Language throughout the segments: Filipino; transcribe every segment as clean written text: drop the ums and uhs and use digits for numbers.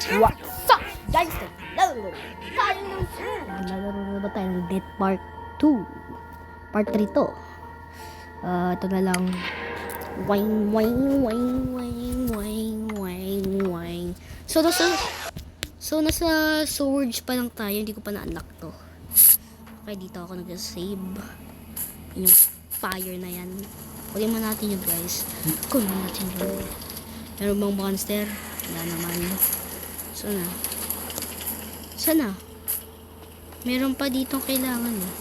What's up, guys? Hello! Naglalaro na ba tayo ng Death Part 2? Part 3 to. Ito na lang. Wang, wang, wang, wang, wang, wang, wang. So, nasa Surge pa lang tayo. Hindi ko pa na-unlock to. Okay, dito ako nag-save. Yung fire na yan. Kunin mo natin yun, guys. Kunin natin yun. Meron bang monster? Wala naman. Sana? Meron pa dito kailangan eh.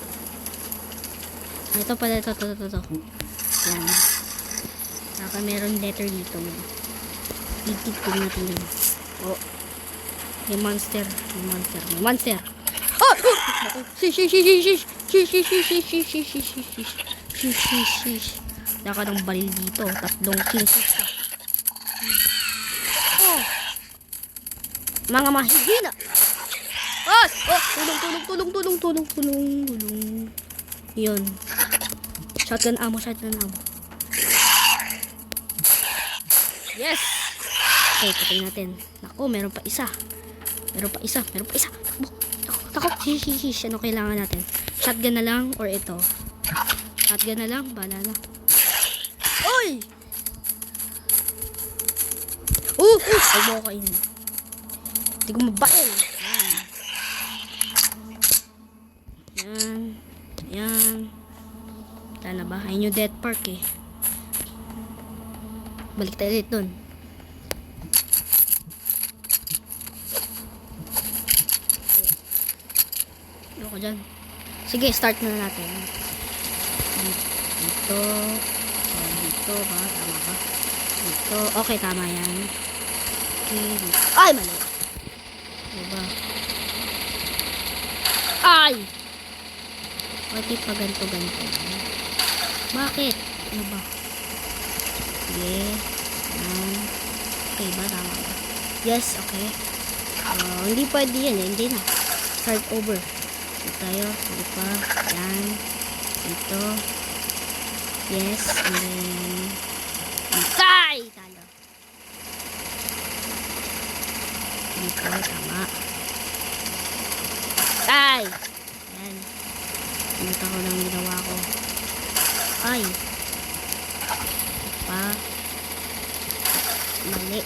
Ito pala, ito. Yan. Saka meron letter dito. Ikit ko natin yun. Oh. May monster. Oh! Shish. Laka ng baril dito. Tatlong kingfish. Oh! Mga mahihina! Ah! Oh! Tulong. Yun. Shotgun ammo. Yes! Okay, patay natin. Naku, meron pa isa. Takbo. Shish. Ano kailangan natin? Shotgun na lang or ito? Shotgun na lang. Bahala na. Oy! Ay mo kainin. Hindi ko mabail. Yan. Tala ba? Ayun yung Death Park eh. Balik tayo ulit dun. Ayoko dyan. Sige, start na natin. Dito ba? Tama ba? Dito. Okay, tama yan. Okay. Ay, mali. Diba? Ay! Bakit pa ganito? Bakit? Ano ba? Sige. Okay ba? Tama ba? Yes, okay. Hindi pwede yan eh. Hindi na. Start over. Dito tayo. Sige pa. Yan. Dito. Yes. And then... Tay! Talo. Dito. Tama. Tay! Yan. Pinata ko lang ginawa ko. Ay. Pa. Mali.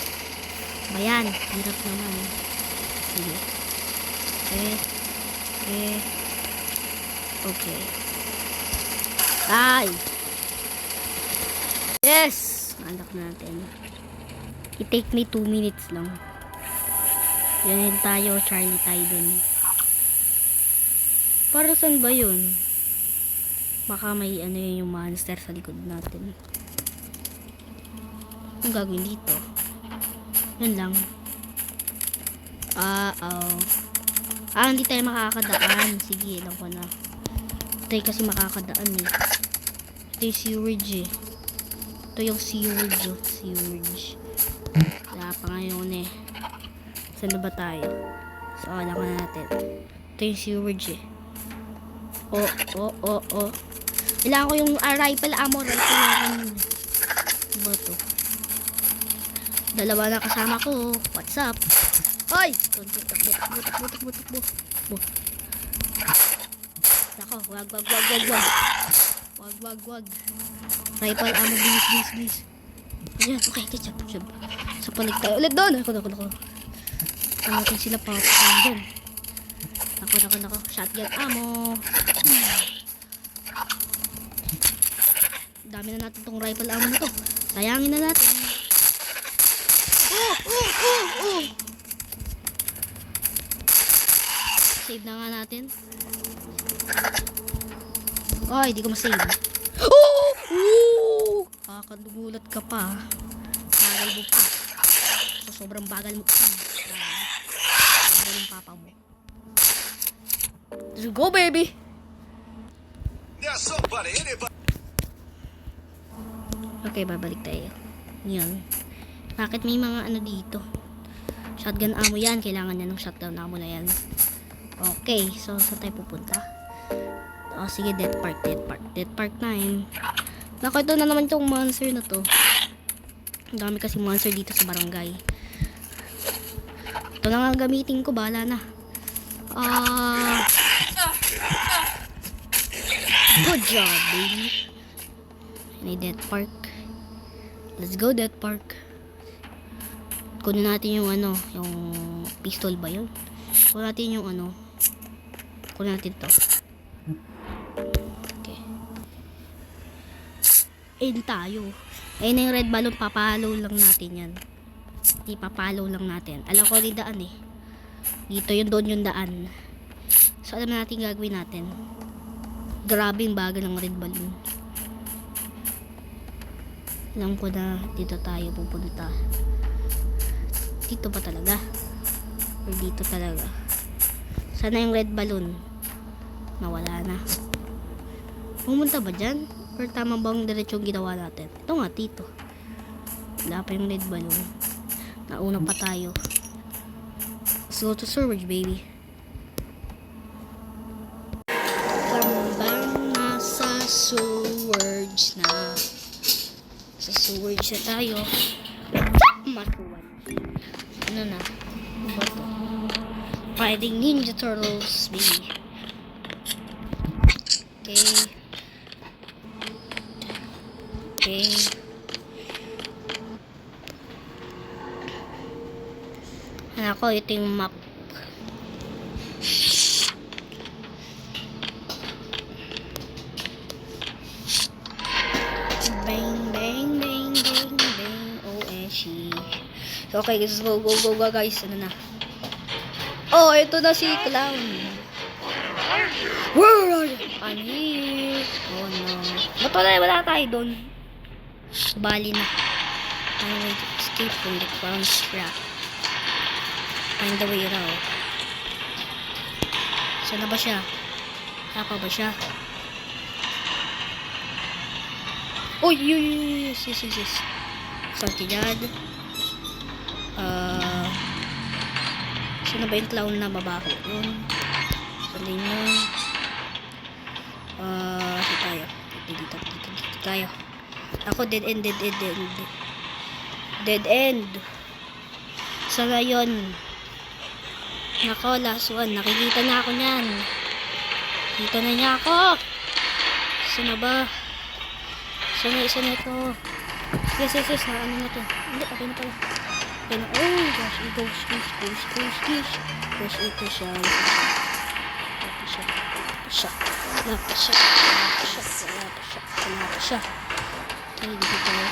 Bayan. Hirap naman. Sige. Okay. Ay. Yes! Anak natin. I-take me 2 minutes lang. Yan tayo. Charlie tayo dun. Para saan ba yun? Baka may ano yun yung monster sa likod natin. Ang gagawin dito? Yan lang. Hindi tayo makakadaan. Sige, alam ko na. Tayo kasi makakadaan eh. Ito yung sewage eh. Ito yung sewage. Wala pa ngayon eh. Saan na ba tayo? So, alam ko na natin. Ito yung sewage eh. Oh. Kailangan ko yung rifle ammo. Ano ba ito? Dalawa na kasama ko. What's up? Hoy! Takbo. Nako, wag. Rifle ammo, bilis. Ayan, okay, ketchup. Sa palig tayo. Ulit doon. Ako. Natin sila papakan doon. Nako. Shotgun ammo. Dami na natin tong rifle ammo na to. Sayangin na natin. Save na nga natin. Ay, di ko masave. Kakadugulat ka pa. Bagal mo pa. Sobrang bagal mo. Bagal ng papa mo. Let's go, baby! Okay, babalik tayo. Yan. Bakit may mga ano dito? Shotgun ammo yan. Kailangan niya ng shotgun ammo na yan. Okay, so saan tayo pupunta? Sige, Death Park time. Naku, ito na naman itong monster na to. Ang dami kasi monster dito sa barangay. Ito na nga gamitin ko, bahala na. Good job, baby. May Death Park. Let's go, Death Park. Kunin natin yung yung pistol ba yun? Kunin natin yung kunin natin to. Okay. Ayun tayo. Ayun na yung red balloon, papalo lang natin yan. Ipapalo lang natin. Alam ko din daan eh. Dito yung doon yung daan. So alam natin gagawin natin. Grabe yung bagal ng red balloon. Alam ko na dito tayo pupunta. Dito ba talaga? Or dito talaga? Sana yung red balloon nawala na. Pumunta ba dyan? Or tama bang diretsong ginawa natin? Ito nga dito. Wala pa yung red balloon. Nauna pa tayo. Let's go to storage, baby. Bang nasa storage na. Sa storage na tayo. Matuwan. Ano na? Fighting Ninja Turtles, baby. Okay. Okay. Ako, ito yung map. Bang, bang, bang, bang, bang. OSC. So, okay, guys. Go, go, go, go, guys. Ano na? Oh, ito na si Clown. Where are you? I'm here. Oh, no. Ba't wala tayo doon? Bali na. Anyway, escape from the clown's trap. Find the way out. Saan na ba siya? Tapa ba siya? Oh, yes. Salty dad. Saan na ba yung clown na babaho? Yun. Saan din yun? Saan tayo? Dito tayo. Ako, dead end. Dead end. So, ngayon, nako, last one. Nakikita na ako niyan. Kita na niya ako. Saan na ba? Saan na ito? Yes. Na ano na to? Hindi, okay na pala. Okay na. Oh, gosh. Gosh. Gosh, ito siya. Wala pa siya. Okay, dito tayo.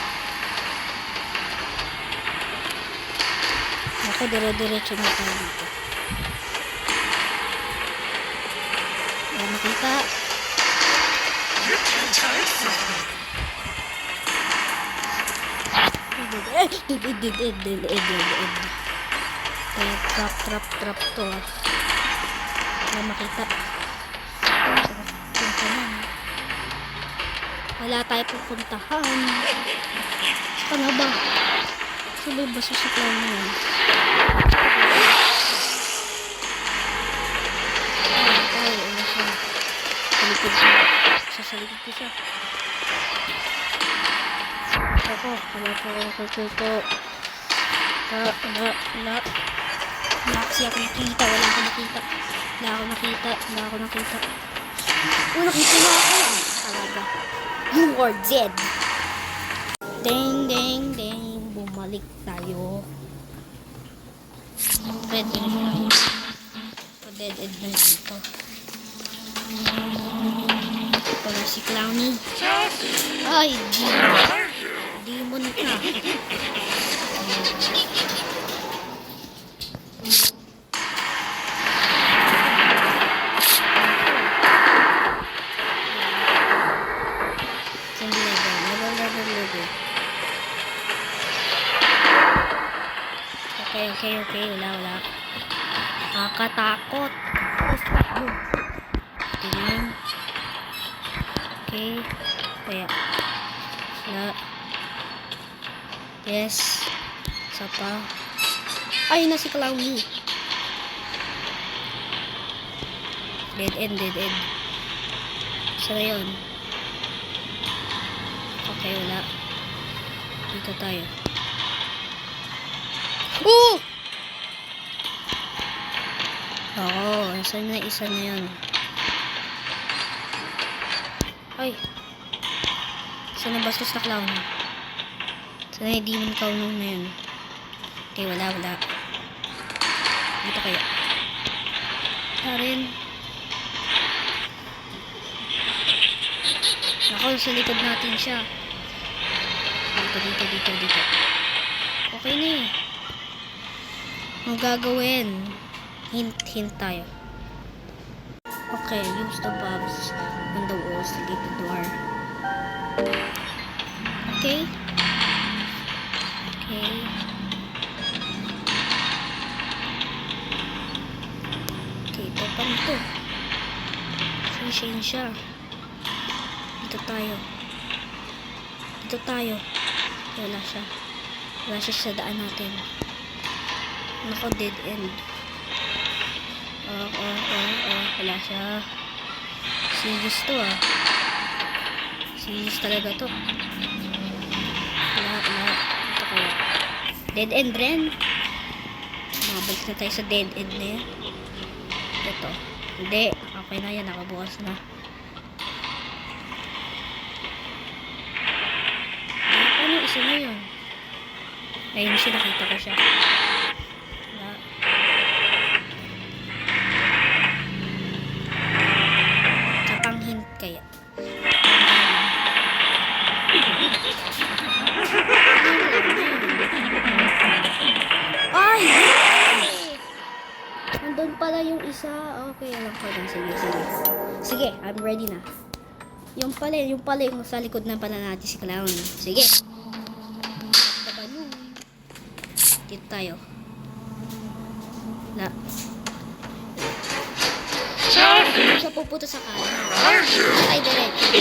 Ako, dire-diretso na tayo dito. Wala makita. Trap to. Wala makita. Wala tayo pupuntahan. Saan ba? Saan ba susuklaw mo yan? Sa likod ko siya. Ako, wala kasi ako nakita. Wala ako nakita. Oh, nakita na ako. Talaga. You are dead. Ding. Bumalik tayo. Dead end na dito. Ito na si Clowny. Ay, demon ka. Okay. Wala. Nakakatakot. Tingnan. Okay. Kaya. Wala. Yes. Isa pa. Ay, na si Clowny. Dead end. Saan na yun? Okay, wala. Dito tayo. Oh! Nasaan na isa na yan? Ay! Saan na bastos na clown? Saan na yung demon clown na yun? Okay, wala. Dito kaya. Wala rin. Ako, sa likod natin siya. Dito. Okay na eh. Ang gagawin. Hint tayo. Okay, use the bulbs on the walls to get the door. Okay. Okay, ito pa nito. Sunshine siya. Dito tayo. Wala siya sa daan natin. Nako, dead end. Wala siya. Serious to ah. Serious talaga to. Wala. Ito kaya. Dead end rin. Mabalik na tayo sa dead end na yan. Ito. Hindi. Okay na yan. Nakabukas na. Ano isa na yun? Ayun siya. Nakita ko siya. Wala. Kapang hint kaya. Ay! Nandun pala yung isa. Okay, alam ko na. Sige, I'm ready na. Yung pala yung sa likod na pala natin si clown. Sige. Tabalong. Dito tayo. Wala. Siya pupunta sa kanan. Ay, diretso.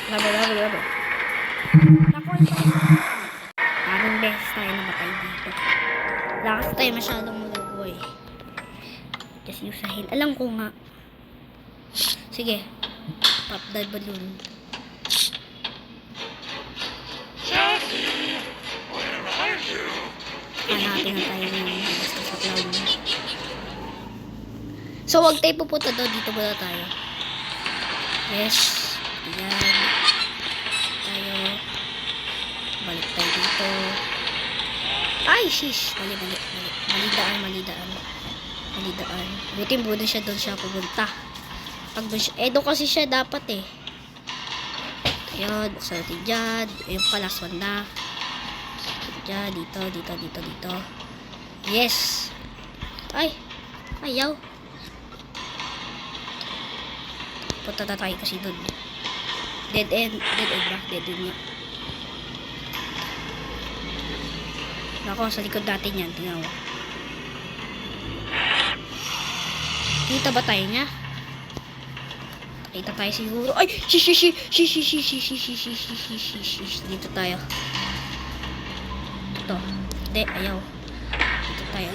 Labo. Naku, parang beses tayo namatay dito. Lakas tayo masyadong malugo eh. Just usahin. Alam ko nga. Sige. Pop the balloon. Hanapin na tayo ng basta sa clown. So, wag tayo pupunta doon. Dito muna tayo. Yes. Ayan. Tayo. Balik tayo dito. Ay, shish. Mali daan. Buti muna siya doon siya pupunta. Pag doon siya, doon kasi siya dapat eh. Ayan, buksan natin dyan. Ayun pa, last one na. Dyan, dito. Yes. Ay, ayaw. Punta na tayo kasi doon. Dead end nga. Nako, sa likod natin yan. Tingnan mo. Kita ba tayo niya? Kita tayo siguro. Ay! Shish! Dito tayo. Ito. Hindi, ayaw. Dito tayo.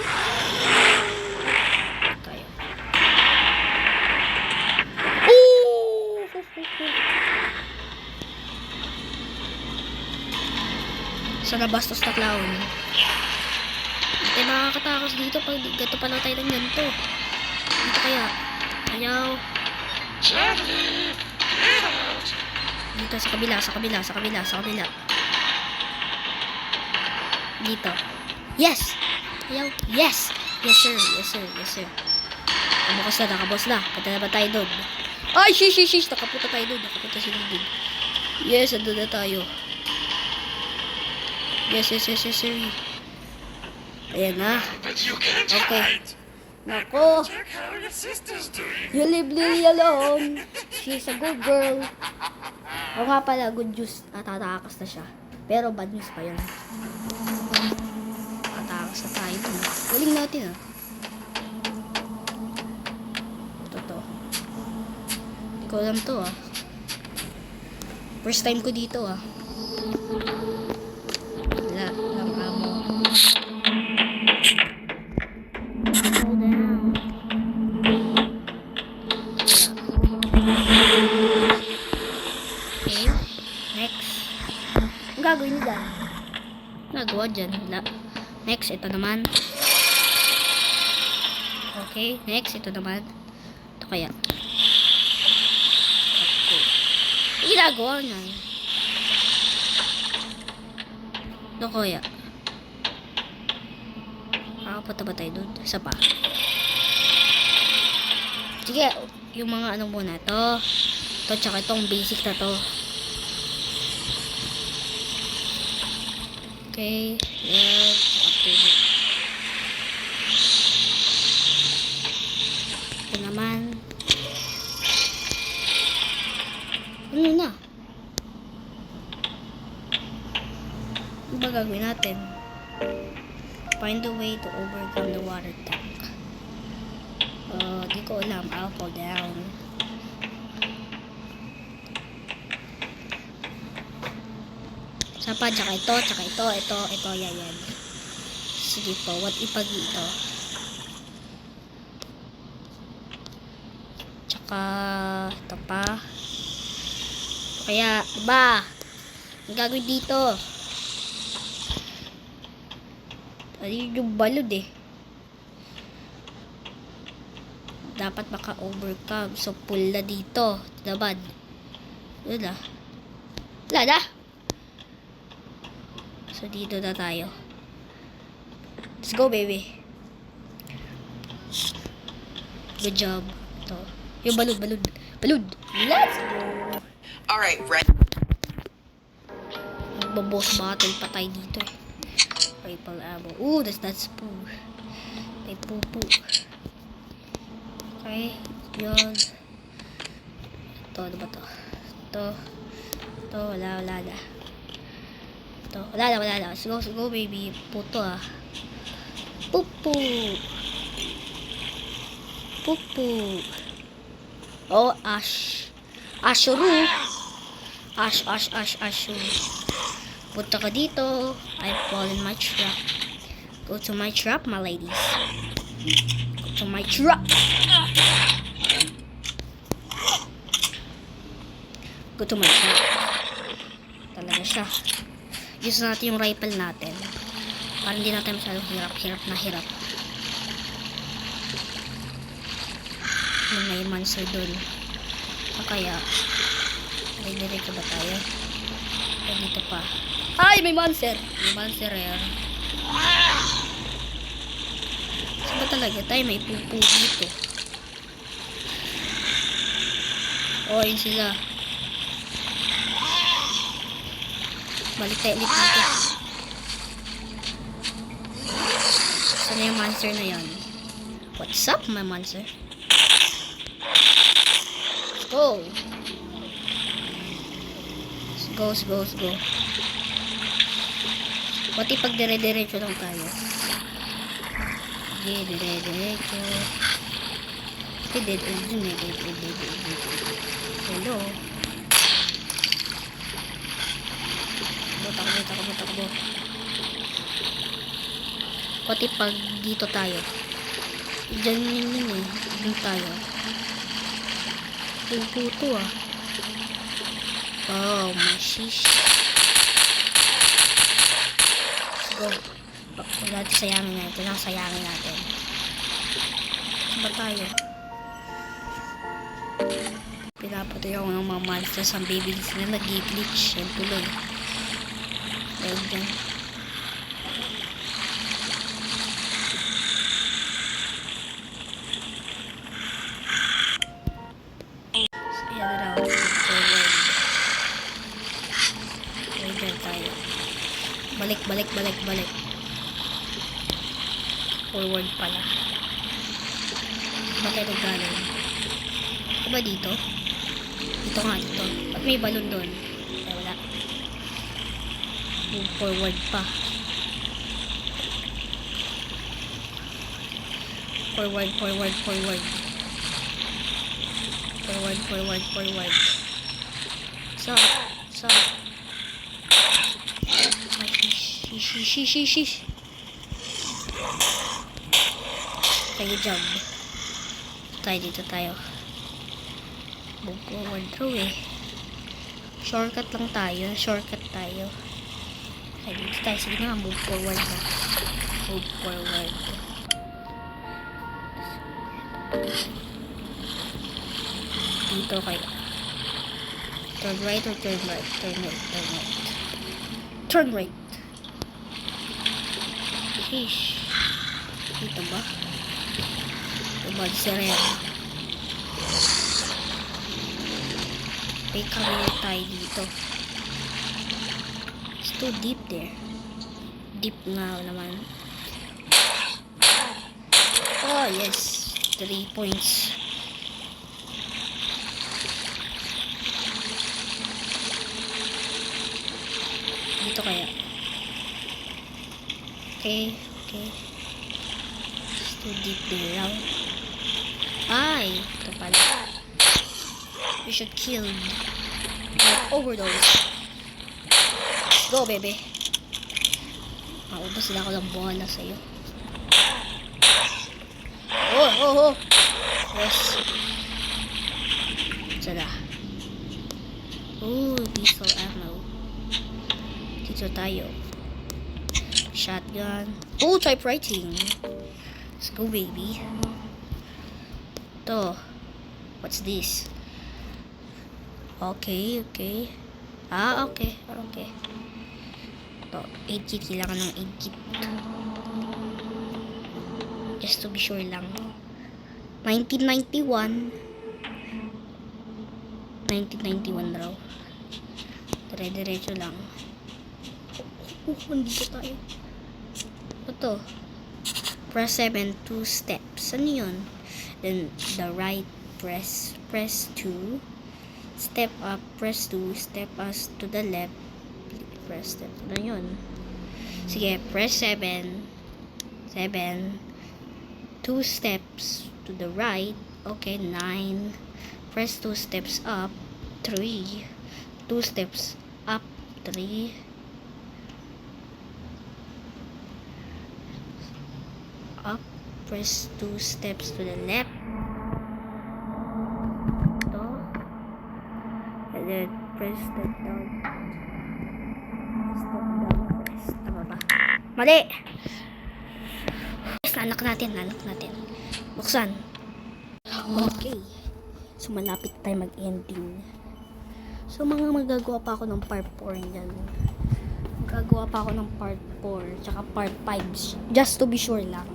Sa nabastos na clown. Hindi makakatakas dito pag gato pala tayo ng ganito. Dito kaya. Ayaw. Dito sa kabila. Dito. Yes! Ayaw. Yes! Yes sir. Nakabukas na. Punta na ba tayo doon? Ay! Shish! Nakapunta tayo doon. Nakapunta sila doon. Yes, andun na tayo. Yes, sir. Ayan na. Okay. Nako. You leave Lily alone. She's a good girl. O nga pala, good news. Tatakas na siya. Pero bad news pa yun. Tatakas na tayo dun. Galing natin ah. Ito. Hindi ko alam to ah. First time ko dito ah. Wala lang amo. ginagawa dyan? Wala. Next, ito naman. Okay, next, ito naman. Ito kaya. Okay. Ginagawa niyan. Ito kaya. Makapunta ba tayo doon? Isa pa. Sige, yung mga ano muna. Ito, tsaka itong basic na to. Okay, yan. Activate. Ito naman. Ano na? Ano ba gagawin natin? Find a way to overcome the water tank. Di ko alam. I'll fall down. Sapa, tsaka ito, yan. Sige po, what ipag ito? Tsaka, ito pa. Kaya, diba? Ang gagawin dito. Ano yung balod eh. Dapat maka-overcome. So, pull na dito. Daban. Wala na. So, dito na tayo. Let's go, baby. Good job. Ito. Yung balud. Let's go. Alright, Red. Magbaboss battle pa tayo dito eh. Rifle ammo. Ooh, that's poo. May poo. Okay. Yun. Ito, ano ba to? Ito, wala na. Ito, wala na. Let's go, baby. Puto ah. Pupu. Oh, Ash. Ashuru. Ashuru. Punta ka dito. I fall in my trap. Go to my trap, my ladies. Go to my trap. Talaga siya. Use natin yung rifle natin. Para hindi natin masyadong hirap. May monster dun. Kaya, dire-diretso ba tayo? O dito pa. Ay, may monster! May monster yan. Saan ba talaga tayo? May pupu dito. O, yun sila. Balik tayo ulit dito. Saan na yung monster na yan? What's up, my monster? Let's go. Pati pag dire-diretso lang tayo. Dire-diretso. Hello. Takbo. Pati pag dito tayo. Diyan yun eh. Diyan tayo. Puto ah. Oh, mashish. Let's go. Sayangin natin. Saan ba tayo? Pinapatay ako ng mga monsters ang babies na nag-glitch. Yan tuloy. Ayun dyan. Balik. Forward pala. Bakit ito galing? Diba dito? Dito. Ba't may balon doon? Ay, wala. Move forward pa. Forward. So. Shish. Tayo jump. Dito tayo. Move forward through eh. Shortcut tayo. Okay, dito tayo. Sige na, move forward na. Move forward. Dito kayo. Turn right or turn right? Turn right, turn right. Turn right. Fish. Dito ba? Dito ba? Sirena. May camera tayo dito. It's too deep there. Deep nga naman. Oh, yes. 3 points. Dito kaya. Okay, okay. It's too deep there now. Ay, ito pala. We should kill. Like overdose. Let's go, baby. Maubos na ako ng bola sa'yo. Oh, oh, oh. Yes. Sada. Ooh, diesel ammo. Dito tayo. Shotgun. Oh, typewriting. Let's go, baby. Ito. What's this? Okay, okay. Ah, okay. Okay. Ito, 8 kit. Kailangan ng 8 kit. Just to be sure lang. 1991. 1991 raw. Dire-diretso lang. Nandito tayo. Ito. Press 7, 2 steps. Ano yun? Then, the right press 2. Step up, press 2. Step us to the left. Press step. Ano yun? Sige, press 7. 7. 2 steps to the right. Okay, 9. Press 2 steps up. 3. 2 steps up. 3. Up. Press 2 steps to the left. Ito. And then press step down. Step down. Press. Tama ba? Mali! Nanak natin. Buksan. Okay. So, malapit tayo mag-ending. So, magagawa pa ako ng part 4 yan. Magagawa pa ako ng part 4, tsaka part 5. Just to be sure lang.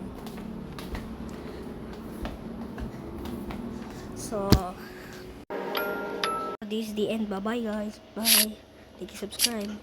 So, this is the end. Bye-bye, guys. Bye. Thank you, subscribe.